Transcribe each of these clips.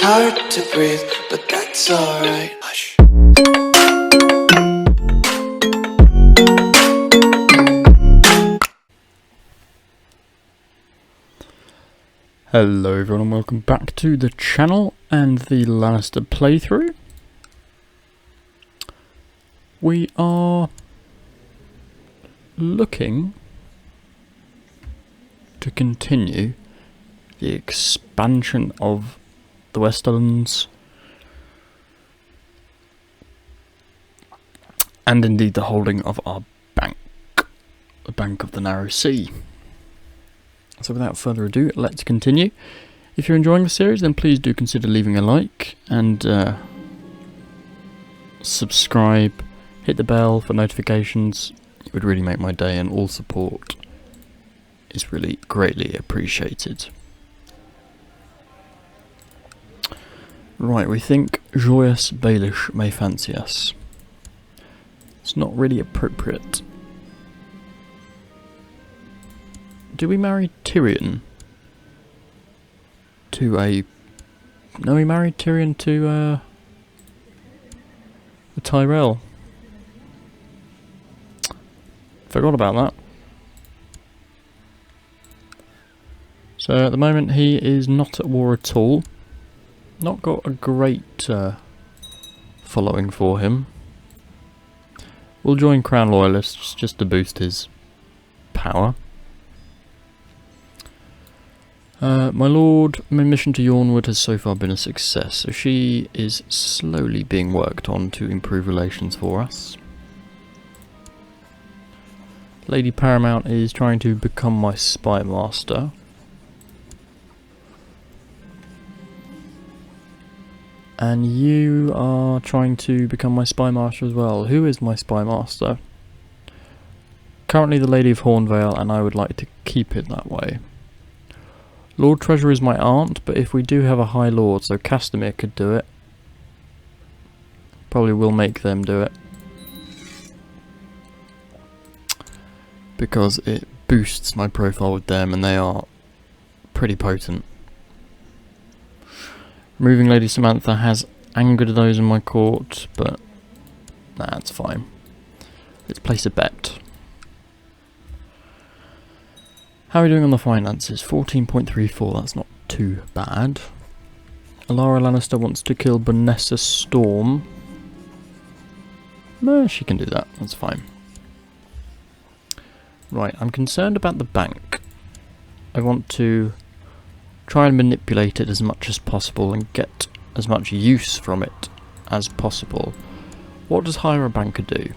It's hard to breathe, but that's alright. Hush. Hello everyone and welcome back to the channel and the Lannister playthrough. We are looking to continue the expansion of the Westerlands and indeed the holding of our bank, the Bank of the Narrow Sea. So without further ado, let's continue. If you're enjoying the series, then please do consider leaving a like and subscribe, hit the bell for notifications. It would really make my day, and all support is really greatly appreciated. Right, we think Joyous Baelish may fancy us. It's not really appropriate. Do we marry Tyrion to a... No, we married Tyrion to a Tyrell. Forgot about that. So at the moment he is not at war at all. Not got a great following for him. We'll join Crown Loyalists just to boost his power. My lord, my mission to Yornwood has so far been a success, so she is slowly being worked on to improve relations for us. Lady Paramount is trying to become my spy master. And you are trying to become my spy master as well. Who is my spy master? Currently the Lady of Hornvale, and I would like to keep it that way. Lord Treasurer is my aunt, but if we do have a High Lord, so Casterly could do it. Probably will make them do it. Because it boosts my profile with them, and they are pretty potent. Removing Lady Samantha has angered those in my court, but that's fine. Let's place a bet. How are we doing on the finances? 14.34, that's not too bad. Alara Lannister wants to kill Bonessa Storm. No, she can do that, that's fine. Right, I'm concerned about the bank. I want to try and manipulate it as much as possible and get as much use from it as possible. What does hire a banker do?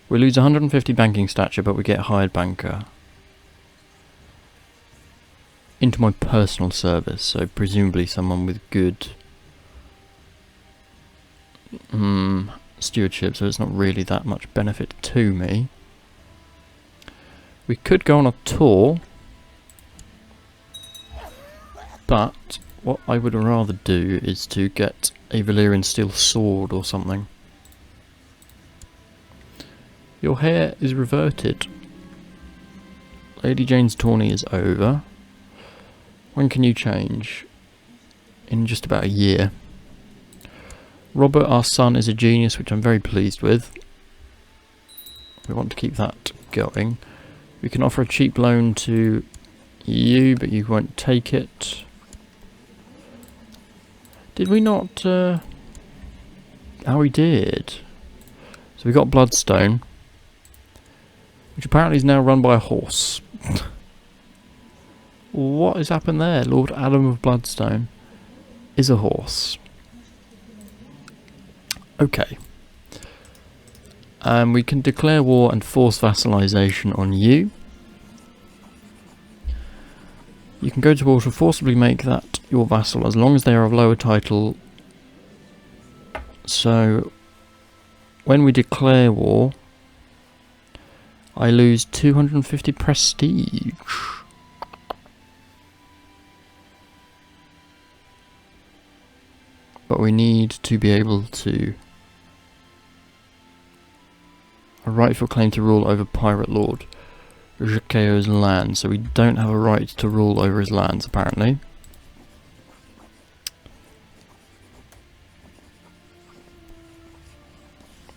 We lose 150 banking stature, but we get hired banker into my personal service, so presumably someone with good stewardship, so it's not really that much benefit to me. We could go on a tour, but what I would rather do is to get a Valyrian steel sword or something. Your hair is reverted. Lady Jane's tourney is over. When can you change? In just about a year. Robert, our son, is a genius, which I'm very pleased with. We want to keep that going. We can offer a cheap loan to you, but you won't take it. Did we not? Oh, we did. So we got Bloodstone, which apparently is now run by a horse. What has happened there? Lord Adam of Bloodstone is a horse. Okay. We can declare war and force vassalization on you. You can go to war to forcibly make that your vassal as long as they are of lower title. So, when we declare war, I lose 250 prestige. But we need to be able to... A rightful claim to rule over Pirate Lord Jacqueo's land, so we don't have a right to rule over his lands apparently.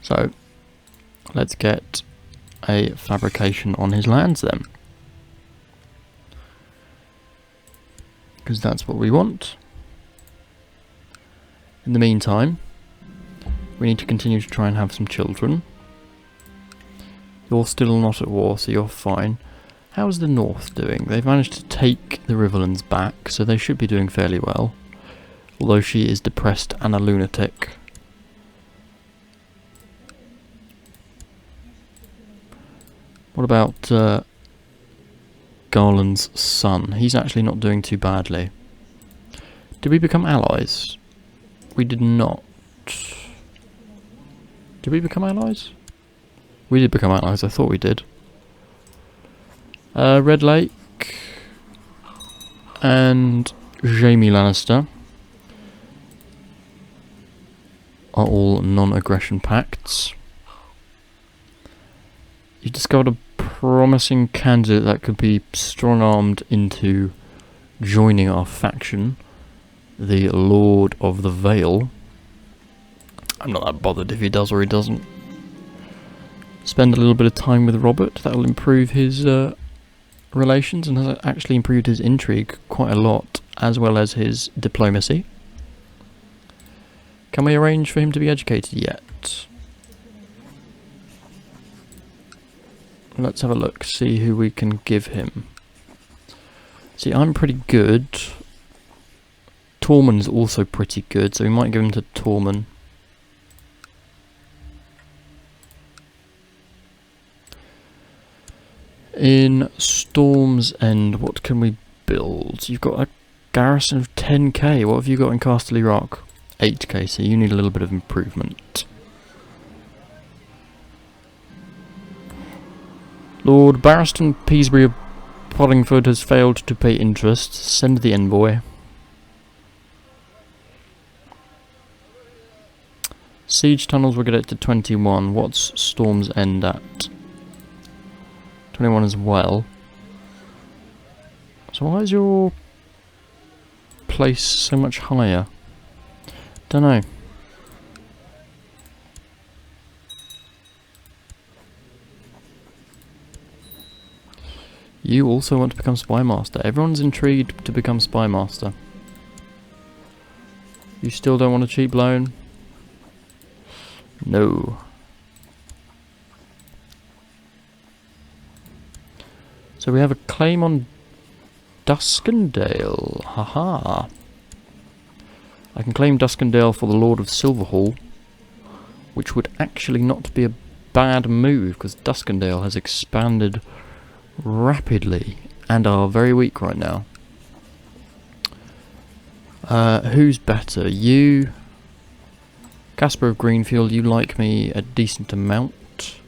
So, let's get a fabrication on his lands then. Because that's what we want. In the meantime, we need to continue to try and have some children. You're still not at war, so you're fine. How's the North doing? They've managed to take the Riverlands back, so they should be doing fairly well. Although she is depressed and a lunatic. What about Garland's son? He's actually not doing too badly. Did we become allies? We did not. Did we become allies? We did become allies, I thought we did. Red Lake and Jaime Lannister are all non-aggression pacts. You discovered a promising candidate that could be strong-armed into joining our faction, the Lord of the Vale. I'm not that bothered if he does or he doesn't. Spend a little bit of time with Robert, that will improve his relations and has actually improved his intrigue quite a lot, as well as his diplomacy. Can we arrange for him to be educated yet? Let's have a look, see who we can give him. See, I'm pretty good. Tormund's also pretty good, so we might give him to Tormund. In Storm's End, what can we build? You've got a garrison of 10k. What have you got in Casterly Rock? 8k, so you need a little bit of improvement. Lord Barristan Peasbury of Poddingford has failed to pay interest. Send the envoy. Siege tunnels will get it to 21. What's Storm's End at? 21 as well. So why is your place so much higher? Don't know. You also want to become Spy Master. Everyone's intrigued to become Spy Master. You still don't want a cheap loan? No. So we have a claim on Duskendale. Haha. I can claim Duskendale for the Lord of Silverhall, which would actually not be a bad move, because Duskendale has expanded rapidly and are very weak right now. Who's better? You, Casper of Greenfield, you like me a decent amount,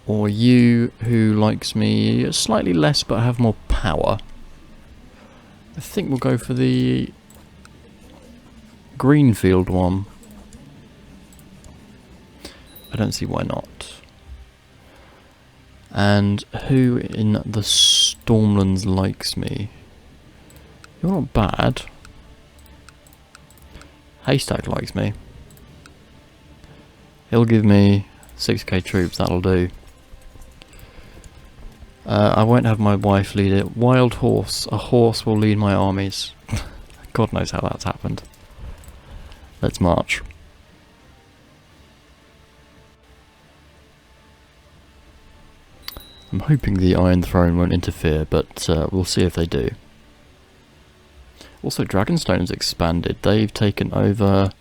or you, who likes me slightly less but have more power? I think we'll go for the Greenfield one. I don't see why not. And who in the Stormlands likes me? You're not bad. Haystack likes me. He'll give me 6k troops, that'll do. I won't have my wife lead it. Wild horse. A horse will lead my armies. God knows how that's happened. Let's march. I'm hoping the Iron Throne won't interfere, but we'll see if they do. Also, Dragonstone has expanded. They've taken over...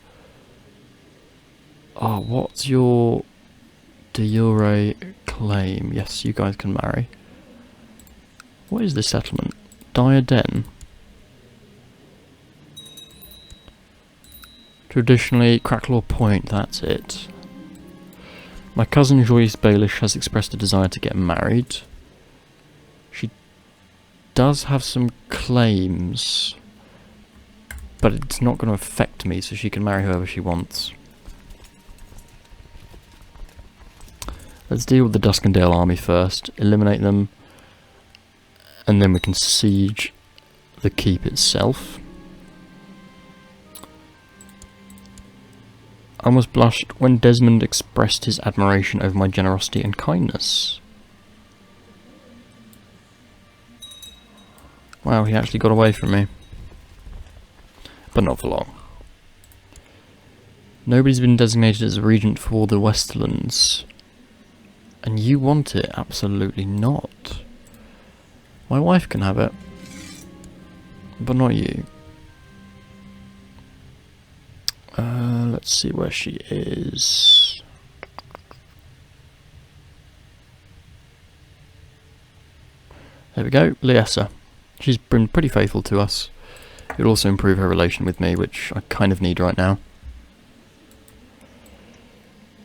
Oh, what's your de jure claim? Yes, you guys can marry. What is this settlement? Diaden. Traditionally, Cracklaw Point, that's it. My cousin Joyce Baelish has expressed a desire to get married. She does have some claims, but it's not going to affect me, so she can marry whoever she wants. Let's deal with the Duskendale army first, eliminate them, and then we can siege the keep itself. I almost blushed when Desmond expressed his admiration over my generosity and kindness. Wow, he actually got away from me. But not for long. Nobody's been designated as a regent for the Westerlands. And you want it? Absolutely not. My wife can have it. But not you. Let's see where she is. There we go, Liessa. She's been pretty faithful to us. It would also improve her relation with me, which I kind of need right now.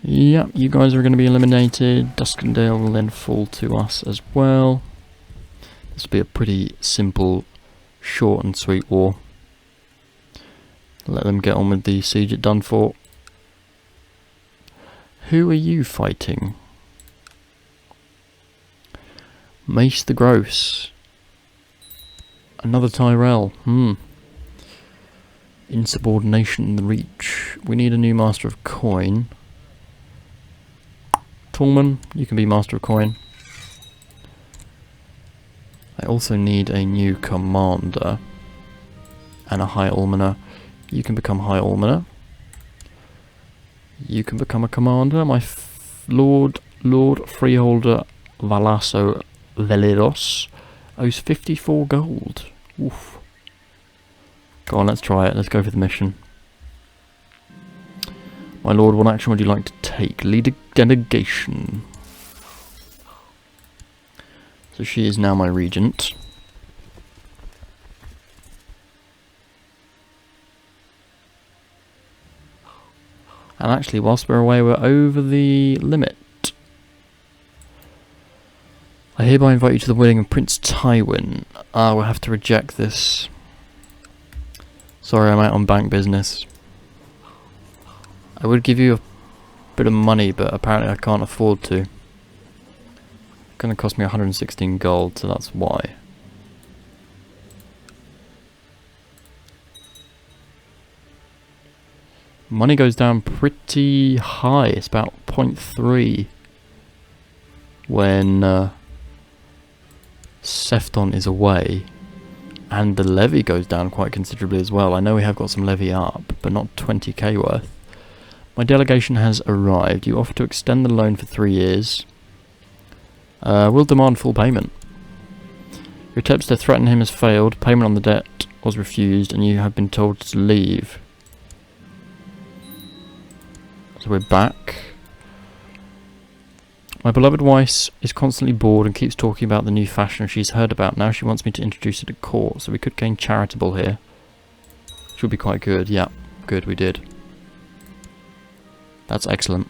Yep, you guys are going to be eliminated. Duskendale will then fall to us as well. This will be a pretty simple, short and sweet war. Let them get on with the siege at Dunfort. Who are you fighting? Mace the Gross. Another Tyrell. Insubordination in the Reach. We need a new Master of Coin. Tormund, you can be Master of Coin. I also need a new Commander. And a High Almoner. You can become High Almoner. You can become a Commander. My Lord Freeholder Valasso Veleros owes 54 gold. Oof. Go on, let's try it. Let's go for the mission. My lord, what action would you like to take? Lead a delegation. So she is now my regent. And actually, whilst we're away, we're over the limit. I hereby invite you to the wedding of Prince Tywin. We'll have to reject this. Sorry, I'm out on bank business. I would give you a bit of money, but apparently I can't afford to. It's going to cost me 116 gold, so that's why. Money goes down pretty high. It's about 0.3 when Steffon is away, and the levy goes down quite considerably as well. I know we have got some levy up, but not 20k worth. My delegation has arrived. You offer to extend the loan for 3 years. We'll demand full payment. Your attempts to threaten him has failed. Payment on the debt was refused, and you have been told to leave. So we're back. My beloved wife is constantly bored and keeps talking about the new fashion she's heard about. Now she wants me to introduce her to court, so we could gain charitable here. Should be quite good. Yeah, good, we did. That's excellent.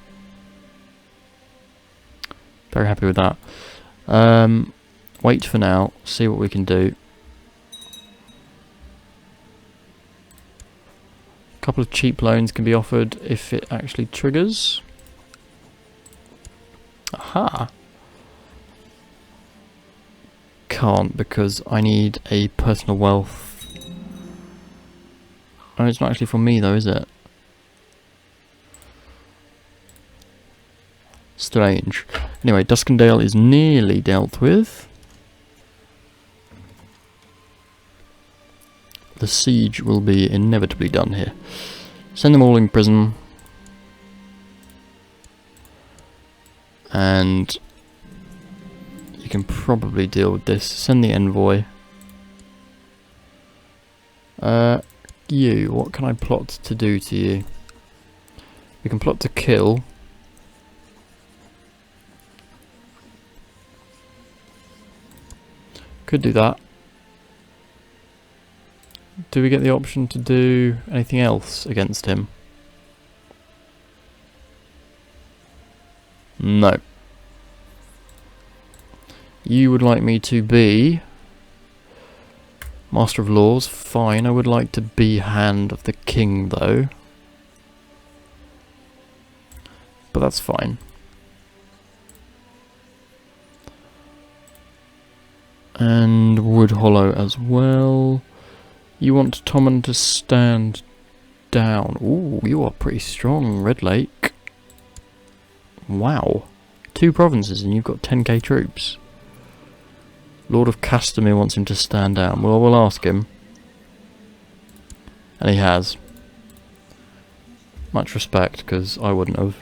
Very happy with that. Wait for now, see what we can do. A couple of cheap loans can be offered if it actually triggers. Aha! Can't, because I need a personal wealth. Oh, it's not actually for me though, is it? Strange. Anyway, Duskendale is nearly dealt with. The siege will be inevitably done here. Send them all in prison. And you can probably deal with this. Send the envoy. You, what can I plot to do to you? We can plot to kill. Could do that. Do we get the option to do anything else against him? No. You would like me to be Master of Laws? Fine, I would like to be Hand of the King though. But that's fine. And Wood Hollow as well. You want Tommen to stand down. Ooh, you are pretty strong, Red Lake. Wow. 2 provinces and you've got 10k troops. Lord of Casterly wants him to stand down. Well, we'll ask him. And he has. Much respect, because I wouldn't have.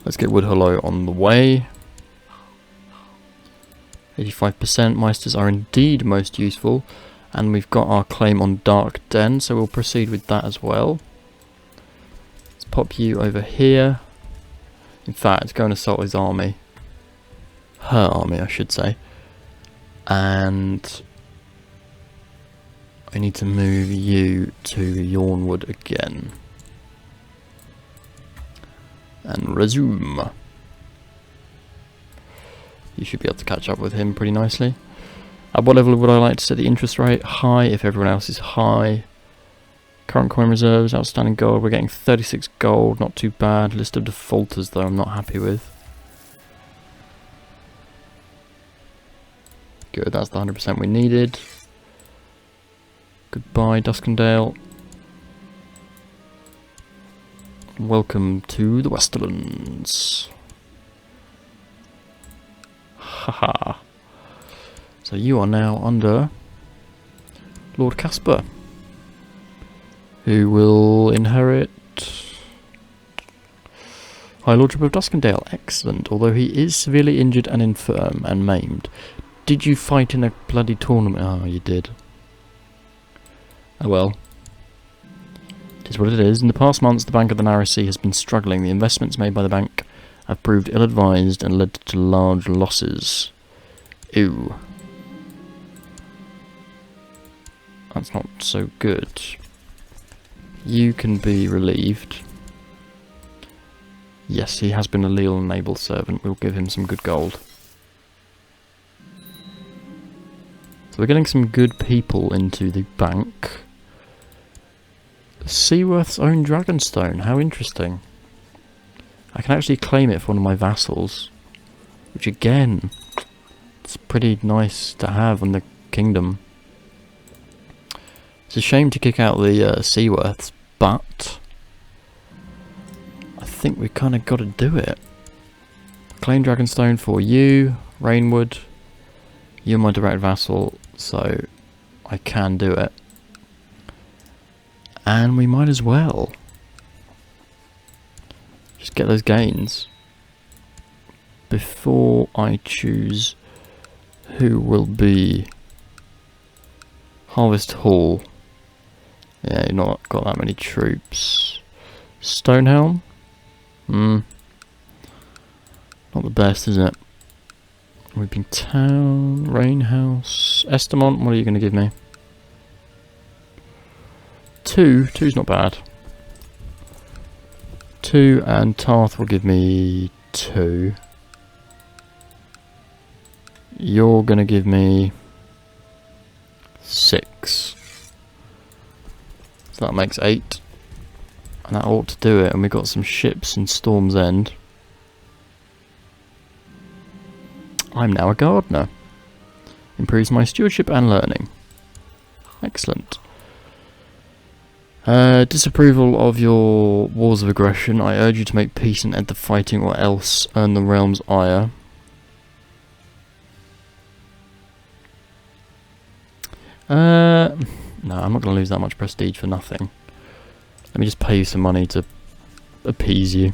Let's get Woodhollow on the way. 85%. Meisters are indeed most useful. And we've got our claim on Dark Den, so we'll proceed with that as well. Let's pop you over here. In fact, go and assault his army. Her army, I should say. And I need to move you to Yornwood again. And resume. You should be able to catch up with him pretty nicely. At what level would I like to set the interest rate? High, if everyone else is high. Current coin reserves, outstanding gold. We're getting 36 gold, not too bad. List of defaulters, though, I'm not happy with. Good, that's the 100% we needed. Goodbye, Duskendale. Welcome to the Westerlands. Haha. So you are now under Lord Casper, who will inherit High Lordship of Duskendale. Excellent, although he is severely injured and infirm and maimed. Did you fight in a bloody tournament? Oh, you did. Oh well. It is what it is. In the past months, the Bank of the Narrow Sea has been struggling. The investments made by the bank have proved ill-advised and led to large losses. Ew. That's not so good. You can be relieved. Yes, he has been a leal and able servant. We'll give him some good gold. So we're getting some good people into the bank. Seaworth's own Dragonstone, how interesting. I can actually claim it for one of my vassals, which again, it's pretty nice to have in the kingdom. It's a shame to kick out the Seaworths, but I think we kind of got to do it. Claim Dragonstone for you, Rainwood. You're my direct vassal, so I can do it. And we might as well just get those gains before I choose who will be Harvest Hall. Yeah, you've not got that many troops. Stonehelm? Not the best, is it? Weeping Town, Rainhouse, Estamont, what are you going to give me? 2, 2's not bad. 2, and Tarth will give me 2. You're going to give me 6. So that makes 8. And that ought to do it, and we've got some ships in Storm's End. I'm now a gardener. Improves my stewardship and learning. Excellent. Disapproval of your wars of aggression. I urge you to make peace and end the fighting, or else earn the realm's ire. No, I'm not going to lose that much prestige for nothing. Let me just pay you some money to appease you.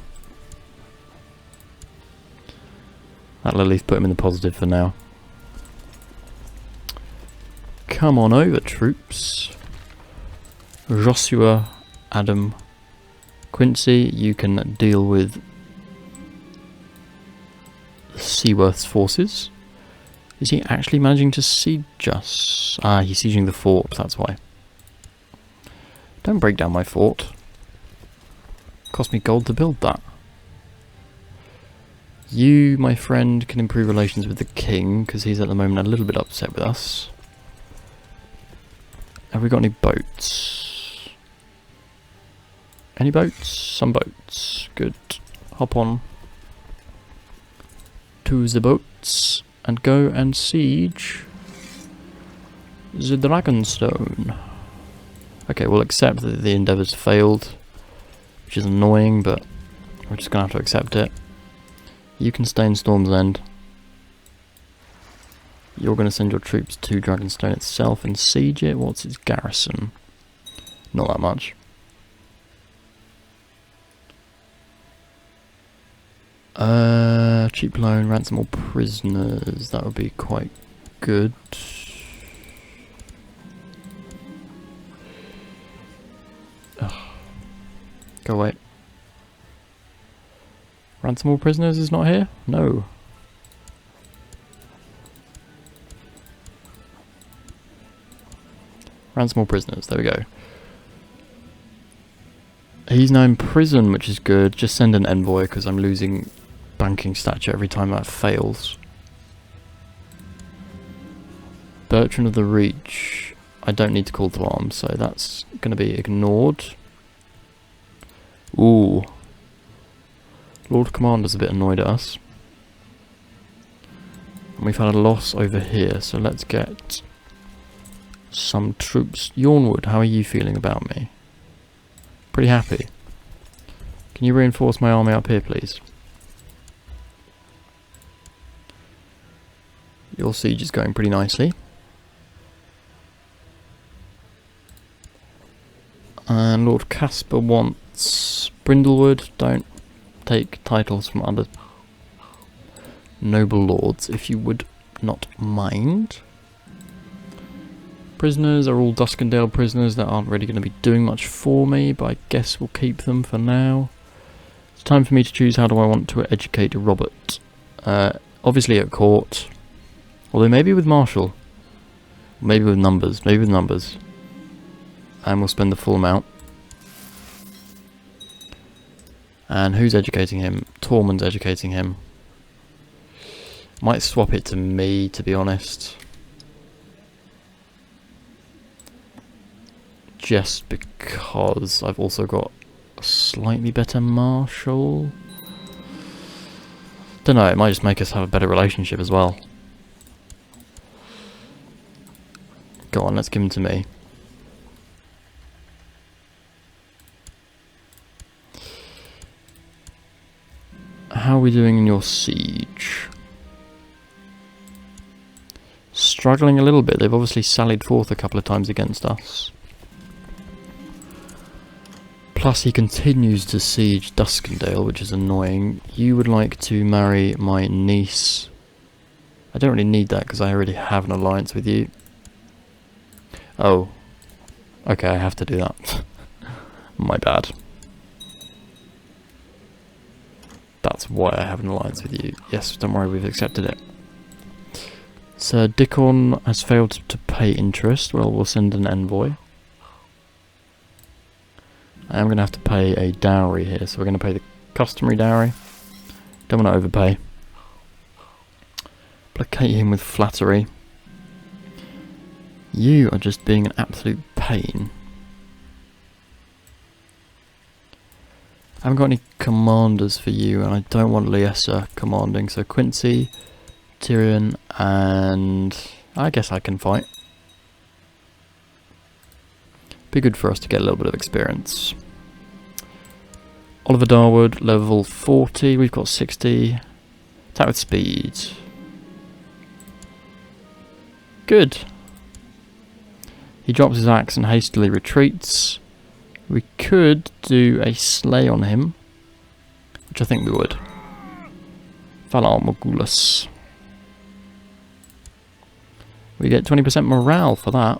That'll at least put him in the positive for now. Come on over, troops. Joshua, Adam, Quincy, you can deal with Seaworth's forces. Is he actually managing to siege us? Ah, he's sieging the fort, that's why. Don't break down my fort. Cost me gold to build that. You, my friend, can improve relations with the king, because he's at the moment a little bit upset with us. Have we got any boats? Any boats? Some boats. Good. Hop on to the boats and go and siege the Dragonstone. Okay, we'll accept that the endeavours failed, which is annoying, but we're just going to have to accept it. You can stay in Storm's End. You're going to send your troops to Dragonstone itself and siege it. What's its garrison? Not that much. Cheap loan, ransom all prisoners. That would be quite good. Ugh. Go away. Ransom all prisoners is not here? No. Ransom all prisoners, there we go. He's now in prison, which is good. Just send an envoy, because I'm losing banking stature every time that fails. Bertrand of the Reach. I don't need to call to arms, so that's going to be ignored. Ooh. Lord Commander's a bit annoyed at us. And we've had a loss over here, so let's get some troops. Yornwood, how are you feeling about me? Pretty happy. Can you reinforce my army up here, please? Your siege is going pretty nicely. And Lord Casper wants Brindlewood. Don't take titles from other noble lords, if you would not mind. Prisoners are all Duskendale prisoners that aren't really going to be doing much for me, but I guess we'll keep them for now. It's time for me to choose how do I want to educate Robert. Obviously at court, although maybe with Marshall, maybe with numbers, and we'll spend the full amount. And who's educating him? Tormund's educating him. Might swap it to me, to be honest. Just because I've also got a slightly better Marshal. Don't know, it might just make us have a better relationship as well. Go on, let's give him to me. How are we doing in your siege? Struggling a little bit. They've obviously sallied forth a couple of times against us. Plus he continues to siege Duskendale, which is annoying. You would like to marry my niece. I don't really need that because I already have an alliance with you. Oh. Okay, I have to do that. My bad. That's why I have an alliance with you. Yes, don't worry, we've accepted it. Sir Dickon has failed to pay interest. Well, we'll send an envoy. I am going to have to pay a dowry here, so we're going to pay the customary dowry. Don't want to overpay. Placate him with flattery. You are just being an absolute pain. I haven't got any commanders for you, and I don't want Liessa commanding, so Quincy, Tyrion, and I guess I can fight. Be good for us to get a little bit of experience. Oliver Darwood, level 40, we've got 60. Attack with speed. Good. He drops his axe and hastily retreats. We could do a slay on him, which I think we would. Valar Morghulis. We get 20% morale for that.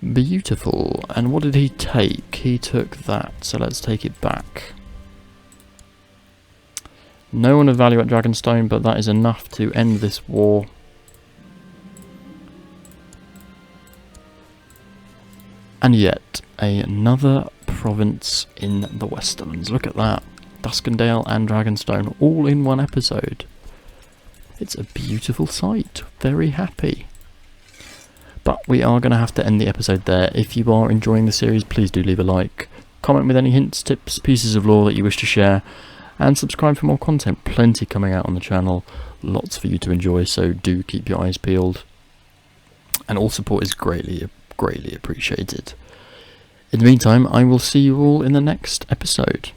Beautiful. And what did he take? He took that, so let's take it back. No one of value at Dragonstone, but that is enough to end this war. And yet, another province in the Westerlands. Look at that. Duskendale and Dragonstone, all in one episode. It's a beautiful sight. Very happy. But we are going to have to end the episode there. If you are enjoying the series, please do leave a like. Comment with any hints, tips, pieces of lore that you wish to share. and subscribe for more content. Plenty coming out on the channel, lots for you to enjoy, so do keep your eyes peeled. And all support is greatly appreciated. In the meantime, I will see you all in the next episode.